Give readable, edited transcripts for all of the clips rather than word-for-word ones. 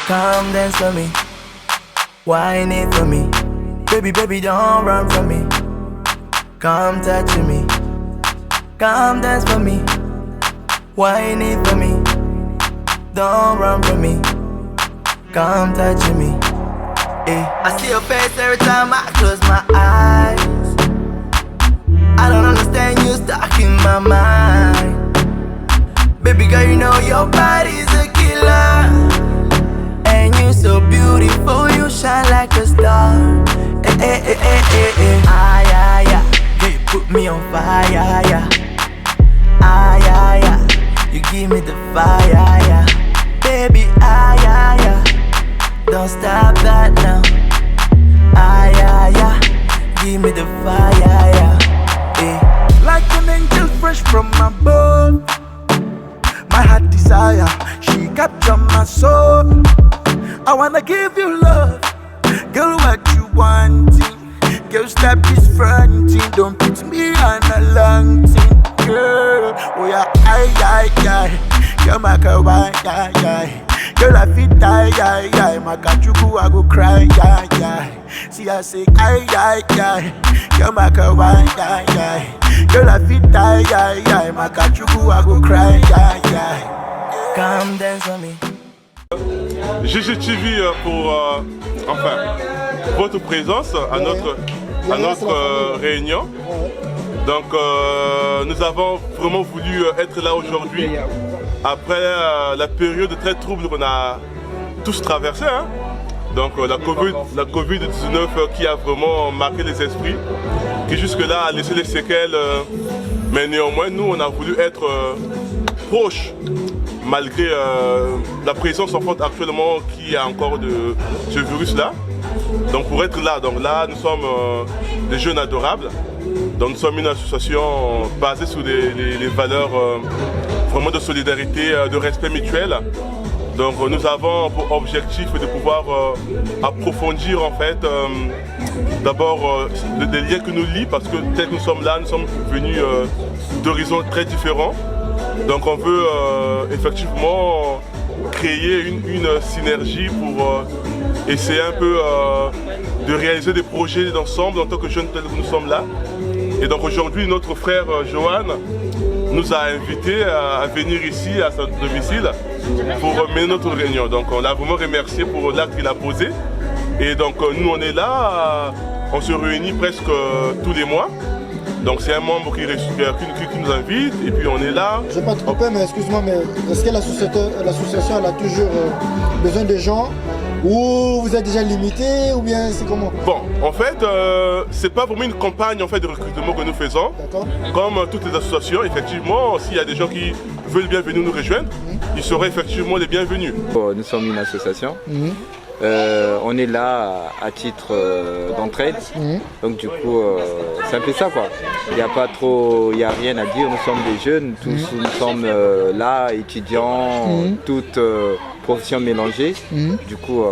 Come dance for me, whine it for me. Baby, baby, don't run from me. Come touch me, come dance for me, whine it for me. Don't run from me, come touch me. Hey. I see your face every time I close my eyes. I don't understand you stuck in my mind. Baby girl, you know your body's a killer. And you so beautiful, you shine like a star. Eh, eh, eh, eh, eh. Ah, yeah, yeah. Girl, you put me on fire, yeah. Ah, yeah, yeah. You give me the fire, yeah. Baby, ah, yeah, yeah. Don't stop that now. Ah, yeah, yeah. Give me the fire, yeah. Eh. Like an angel fresh from above. My heart desire, she capture my soul. I wanna give you love, girl, what you wanting? Girl, stop this fronting, don't put me on a long thing, girl. Oh yeah, aye, aye, aye. Girl, my girl, aye, aye, aye. Girl, I feel die, aye, aye. My kachuku, I go cry, aye, aye. See, I say, aye, aye, aye. Girl, my girl, aye, aye, aye. Girl, I feel die, aye, aye. My kachuku, I go cry, aye, aye. Come dance for me. GGTV pour votre présence à notre réunion. Donc nous avons vraiment voulu être là aujourd'hui après la période très trouble qu'on a tous traversée. Hein. Donc la Covid-19 qui a vraiment marqué les esprits, qui jusque-là a laissé les séquelles. Mais néanmoins, nous, on a voulu être proches, malgré la présence en fait actuellement qui a encore de ce virus-là. Donc pour être là, nous sommes des jeunes adorables. Donc nous sommes une association basée sur les valeurs vraiment de solidarité, de respect mutuel. Donc nous avons pour objectif de pouvoir approfondir en fait d'abord les liens que nous lient, parce que tel que nous sommes là, nous sommes venus d'horizons très différents. Donc on veut effectivement créer une synergie pour essayer un peu de réaliser des projets d'ensemble en tant que jeunes tels que nous sommes là. Et donc aujourd'hui notre frère Johan nous a invités à venir ici à son domicile pour mener notre réunion. Donc on l'a vraiment remercié pour l'acte qu'il a posé. Et donc nous on est là, on se réunit presque tous les mois. Donc c'est un membre qui nous invite et puis on est là. Je ne vais pas te couper, mais excuse-moi, mais est-ce que l'association elle a toujours besoin de gens, ou vous êtes déjà limité, ou bien c'est comment? Bon, en fait, c'est pas vraiment une campagne en fait, de recrutement que nous faisons. Comme toutes les associations, effectivement, s'il y a des gens qui veulent bien venir nous rejoindre, ils seraient effectivement les bienvenus. Nous sommes une association. On est là à titre d'entraide, donc du coup c'est un peu ça quoi. Il n'y a pas trop, il n'y a rien à dire, nous sommes des jeunes, tous nous sommes là, étudiants, toutes professions mélangées, du coup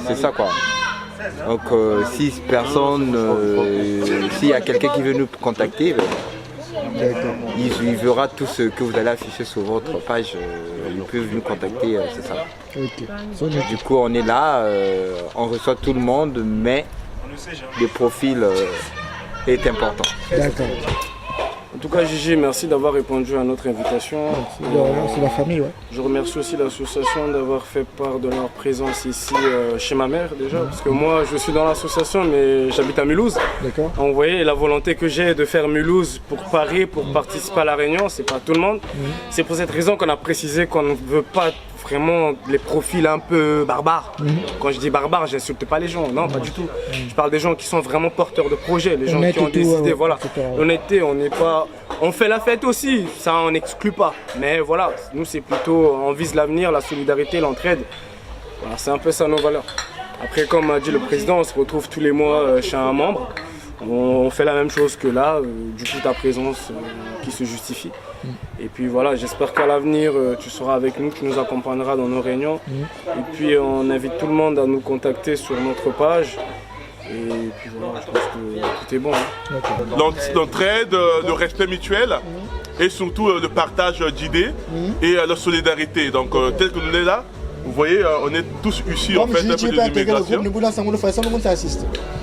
c'est ça quoi. Donc si personne, s'il y a quelqu'un qui veut nous contacter, il verra tout ce que vous allez afficher sur votre page, il peut nous contacter, c'est ça. Du coup on est là, on reçoit tout le monde, mais le profil est important. D'accord. En tout cas Gigi, merci d'avoir répondu à notre invitation. C'est la famille, ouais. Je remercie aussi l'association d'avoir fait part de leur présence ici chez ma mère déjà, parce que moi je suis dans l'association mais j'habite à Mulhouse. D'accord. Vous voyez, la volonté que j'ai de faire Mulhouse pour Paris, pour participer à la réunion, c'est pas tout le monde. C'est pour cette raison qu'on a précisé qu'on ne veut pas vraiment les profils un peu barbares. Quand je dis barbares, j'insulte pas les gens, non, pas du tout. Je parle des gens qui sont vraiment porteurs de projets, les gens qui ont des idées, voilà. L'honnêteté, on n'est pas... On fait la fête aussi, ça on n'exclut pas. Mais voilà, nous c'est plutôt, on vise l'avenir, la solidarité, l'entraide. Voilà, c'est un peu ça nos valeurs. Après, comme a dit le président, on se retrouve tous les mois chez un membre. On fait la même chose que là, du coup ta présence qui se justifie. Et puis voilà, j'espère qu'à l'avenir tu seras avec nous, tu nous accompagneras dans nos réunions. Et puis on invite tout le monde à nous contacter sur notre page. Et puis voilà, je pense que tout est bon. Hein. L'entraide, le respect mutuel et surtout le partage d'idées et la solidarité. Donc tel que nous sommes là, vous voyez, on est tous issus en fait un peu de l'immigration.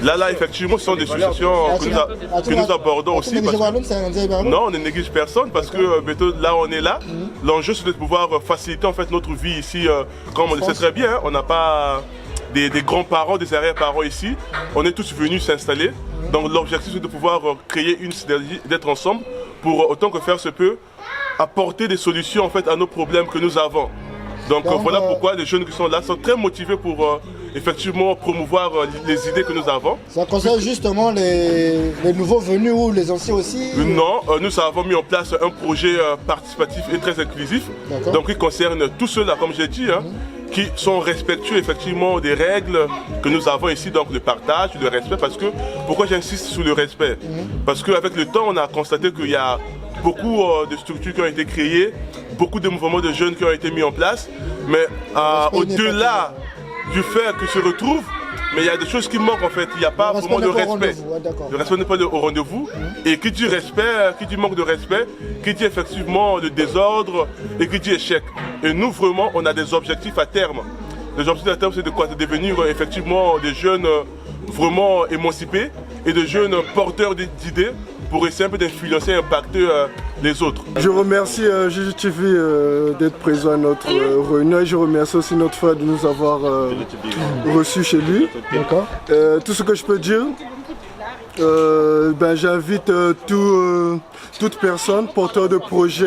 Là, effectivement, ce sont des situations que nous abordons aussi. Non, on ne néglige personne parce que là, on est là. L'enjeu, c'est de pouvoir faciliter en fait notre vie ici. Comme on le sait très bien, on n'a pas des grands-parents, des arrière-parents ici. On est tous venus s'installer. Donc l'objectif, c'est de pouvoir créer une synergie, d'être ensemble pour, autant que faire se peut, apporter des solutions en fait à nos problèmes que nous avons. Donc voilà pourquoi les jeunes qui sont là sont très motivés pour effectivement promouvoir les idées que nous avons. Ça concerne justement les nouveaux venus ou les anciens aussi? Non, nous avons mis en place un projet participatif et très inclusif, donc qui concerne tous ceux-là, comme j'ai dit, qui sont respectueux effectivement des règles que nous avons ici, donc le partage, le respect. Parce que, pourquoi j'insiste sur le respect? Parce qu'avec le temps, on a constaté qu'il y a beaucoup de structures qui ont été créées, beaucoup de mouvements de jeunes qui ont été mis en place, mais au-delà du fait qu'ils se retrouvent, mais il y a des choses qui manquent en fait, il n'y a pas vraiment de respect. Le respect n'est pas au rendez-vous. Et qui dit respect, qui dit manque de respect, qui dit effectivement le désordre et qui dit échec. Et nous vraiment, on a des objectifs à terme. Les objectifs à terme, c'est de devenir effectivement des jeunes vraiment émancipés et des jeunes porteurs d'idées pour essayer un peu d'influencer et impacter les autres. Je remercie JJTV d'être présent à notre réunion et je remercie aussi notre frère de nous avoir reçus chez lui. Tout ce que je peux dire, j'invite toute personne porteur de projet,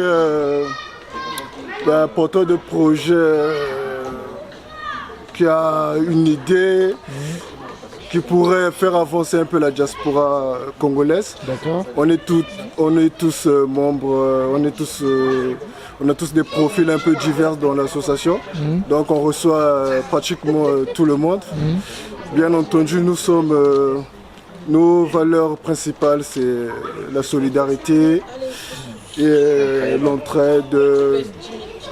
qui a une idée, qui pourrait faire avancer un peu la diaspora congolaise. On est tous membres, on a tous des profils un peu divers dans l'association. Donc on reçoit pratiquement tout le monde. Bien entendu, nos valeurs principales, c'est la solidarité et l'entraide.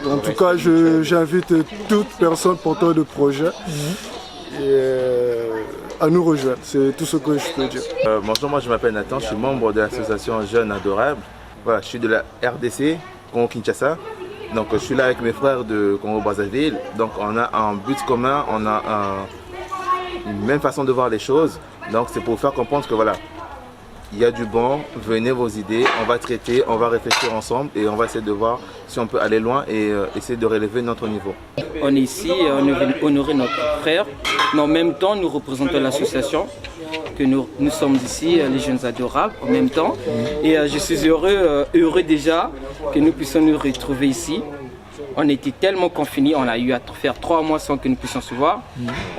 En tout cas, j'invite toute personne porteur de projet à nous rejoindre. C'est tout ce que je peux dire. Bonjour, moi je m'appelle Nathan, je suis membre de l'association Jeunes Adorables. Voilà, je suis de la RDC, Congo-Kinshasa. Donc je suis là avec mes frères de Congo-Brazzaville. Donc on a un but commun, on a une même façon de voir les choses. Donc c'est pour faire comprendre que voilà, il y a du bon, venez vos idées, on va traiter, on va réfléchir ensemble et on va essayer de voir si on peut aller loin et essayer de relever notre niveau. On est ici, on est venu honorer notre frère, mais en même temps nous représentons l'association, que nous sommes ici, les Jeunes Adorables en même temps. Et je suis heureux déjà que nous puissions nous retrouver ici. On était tellement confinés, on a eu à faire 3 mois sans que nous puissions se voir.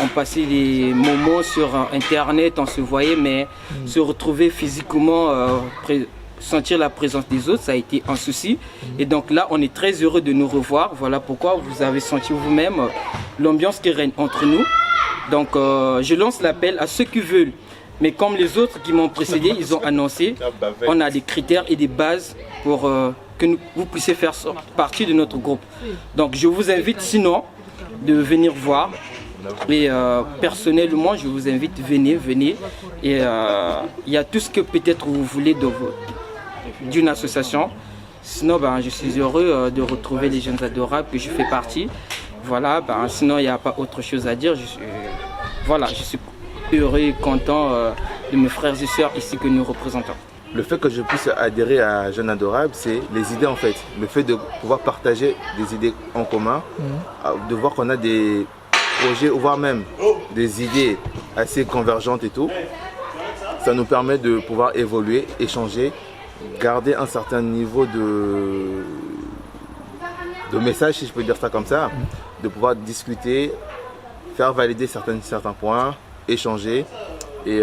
On passait des moments sur internet, on se voyait, mais se retrouver physiquement, sentir la présence des autres, ça a été un souci. Et donc là, on est très heureux de nous revoir. Voilà pourquoi vous avez senti vous-même l'ambiance qui règne entre nous. Donc je lance l'appel à ceux qui veulent. Mais comme les autres qui m'ont précédé, ils ont annoncé, on a des critères et des bases pour que vous puissiez faire partie de notre groupe. Donc je vous invite sinon de venir voir. Et personnellement, je vous invite, venez. Et il y a tout ce que peut-être vous voulez d'une association. Sinon, je suis heureux de retrouver les Jeunes Adorables que je fais partie. Voilà, sinon il n'y a pas autre chose à dire. Je suis heureux et content de mes frères et sœurs ici que nous représentons. Le fait que je puisse adhérer à Jeunes Adorables, c'est les idées en fait. Le fait de pouvoir partager des idées en commun, de voir qu'on a des projets, voire même des idées assez convergentes et tout. Ça nous permet de pouvoir évoluer, échanger, garder un certain niveau de message, si je peux dire ça comme ça, de pouvoir discuter, faire valider certains points, échanger et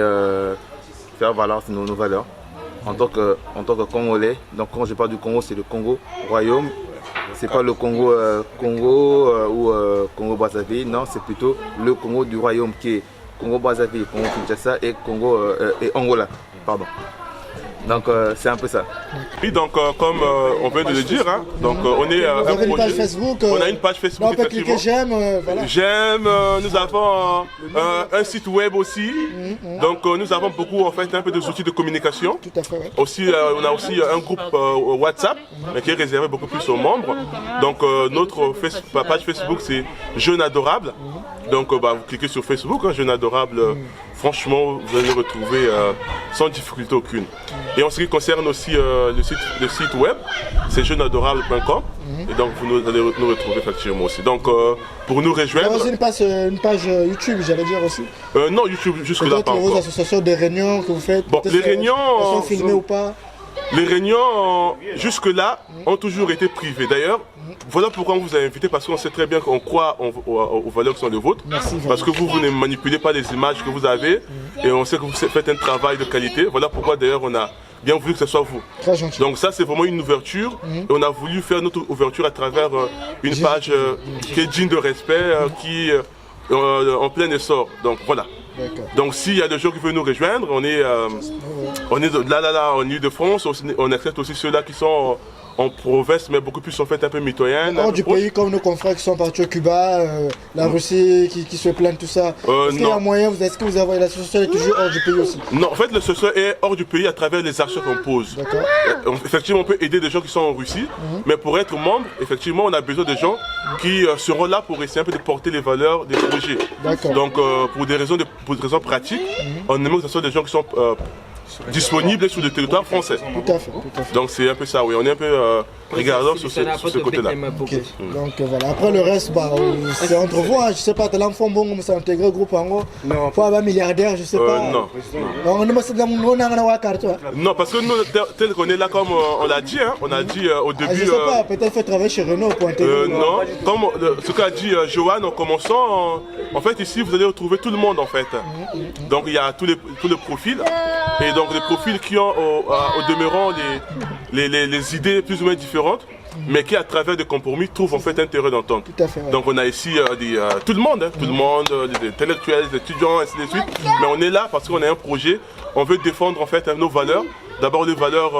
faire valoir nos valeurs. En tant que Congolais, donc quand je parle du Congo, c'est le Congo Royaume. C'est pas le Congo ou Congo-Brazzaville, non, c'est plutôt le Congo du Royaume qui est Congo-Brazzaville, Congo-Kinshasa et Angola. Pardon. Donc c'est un peu ça. Oui, donc comme on vient de le dire, hein, donc on est Vous avez une page Facebook. On a une page Facebook, on peut cliquer j'aime. Voilà. J'aime, nous avons un site web aussi. Donc nous avons beaucoup en fait un peu des outils de communication. Tout à fait. Ouais. Aussi, on a aussi un groupe WhatsApp, mais qui est réservé beaucoup plus aux membres. Donc notre page Facebook c'est Jeunes Adorables. Donc vous cliquez sur Facebook, hein, Jeunes Adorables. Franchement, vous allez le retrouver sans difficulté aucune. Et en ce qui concerne aussi le site web, c'est jeunesadorable.com. Et donc vous allez nous retrouver effectivement aussi. Donc pour nous rejoindre. Vous avez une page YouTube, j'allais dire aussi. Non, YouTube jusque là pas vos encore. associations des réunions que vous faites. Bon, les réunions sont filmées ou pas. Les réunions jusque-là ont toujours été privées. D'ailleurs, voilà pourquoi on vous a invité, parce qu'on sait très bien qu'on croit aux valeurs qui sont les vôtres. Merci, parce que vous ne manipulez pas les images que vous avez et on sait que vous faites un travail de qualité. Voilà pourquoi d'ailleurs on a bien voulu que ce soit vous. Très gentil. Donc ça c'est vraiment une ouverture et on a voulu faire notre ouverture à travers une page qui est digne de respect, qui est en plein essor. Donc voilà. Donc s'il y a des gens qui veulent nous rejoindre, on est là en Ile-de-France, on accepte aussi ceux-là qui sont en province, mais beaucoup plus en fait un peu mitoyennes. Hors du pays, comme nos confrères qui sont partis au Cuba, la Russie qui se plaignent, tout ça. Est-ce qu'il y a moyen, est-ce que vous avez l'association est toujours hors du pays aussi? Non, en fait l'association est hors du pays à travers les actions qu'on pose. Effectivement, on peut aider des gens qui sont en Russie, mais pour être membre, effectivement, on a besoin de gens qui seront là pour essayer un peu de porter les valeurs des projets. Donc pour des raisons pratiques, on aimerait que ce soit des gens qui sont disponibles sur le territoire français. Tout à fait. Donc c'est un peu ça, oui. On est un peu regardant sur ce côté-là. Okay. Donc voilà. Après le reste, c'est entre vous. Hein. Je sais pas, t'as l'enfant bon, comme ça intégré au groupe en gros. Non. Faut avoir milliardaire, je sais pas. Non. Non, parce que nous, tel qu'on est là, comme on l'a dit, hein, on a dit au début. Je sais pas, peut-être faut travailler chez Renault pour intégrer. Non, comme ce qu'a dit Johan en commençant, en fait ici vous allez retrouver tout le monde en fait. Donc il y a tous les profils. Et donc les profils qui ont au demeurant les idées plus ou moins différentes, mais qui à travers des compromis trouvent en fait un terrain d'entente. Tout à fait. Ouais. Donc on a ici tout le monde, les intellectuels, les étudiants, ainsi de suite. Mais on est là parce qu'on a un projet, on veut défendre en fait nos valeurs. D'abord les valeurs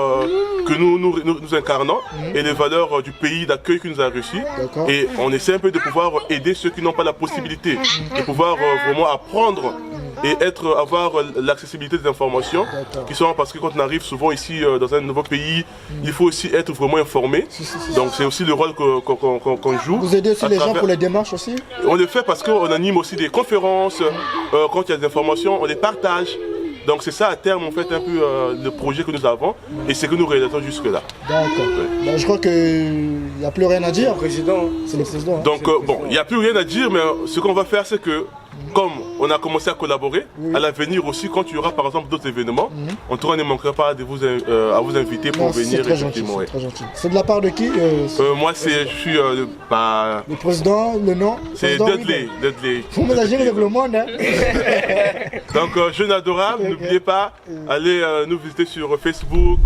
que nous incarnons et les valeurs du pays d'accueil qui nous a reçus. Et on essaie un peu de pouvoir aider ceux qui n'ont pas la possibilité de pouvoir vraiment apprendre et avoir l'accessibilité des informations qui sont, parce que quand on arrive souvent ici dans un nouveau pays, il faut aussi être vraiment informé. Donc c'est aussi le rôle qu'on joue. Vous aidez aussi les gens pour les démarches aussi? On le fait parce qu'on anime aussi des conférences, quand il y a des informations, on les partage. Donc c'est ça à terme en fait un peu le projet que nous avons et c'est que nous réalisons jusque là. D'accord. Je crois qu'il n'y a plus rien à dire. C'est le président. Donc bon, il n'y a plus rien à dire, mais ce qu'on va faire c'est que comme on a commencé à collaborer, à l'avenir aussi, quand il y aura par exemple d'autres événements, on ne manquera pas de à vous inviter pour venir. C'est très gentil. C'est de la part de qui moi je suis le président, le nom? C'est Dudley. Vous me gérez le monde. Hein. Donc Jeunes Adorables, n'oubliez pas, allez nous visiter sur Facebook,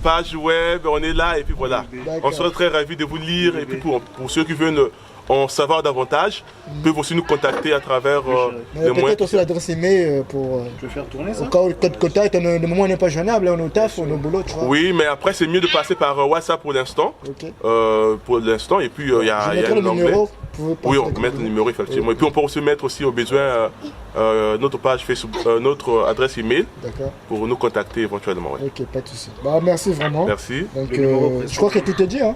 page web, on est là et puis voilà. On sera très ravis de vous lire et puis pour ceux qui veulent en savoir davantage, peuvent aussi nous contacter à travers les moyens. Peut-être aussi l'adresse email pour faire tourner ça. Au cas où le code contact, le moment on n'est pas joignable, on est au taf, on est au boulot, tu vois. Oui, mais après c'est mieux de passer par WhatsApp pour l'instant. Et puis il y a un anglais. Oui, on peut mettre le numéro effectivement. Et puis on peut aussi mettre aussi au besoin notre page Facebook, notre adresse email pour nous contacter éventuellement. Ok, pas de souci. Merci vraiment. Merci. Donc je crois que tout est dit. Hein.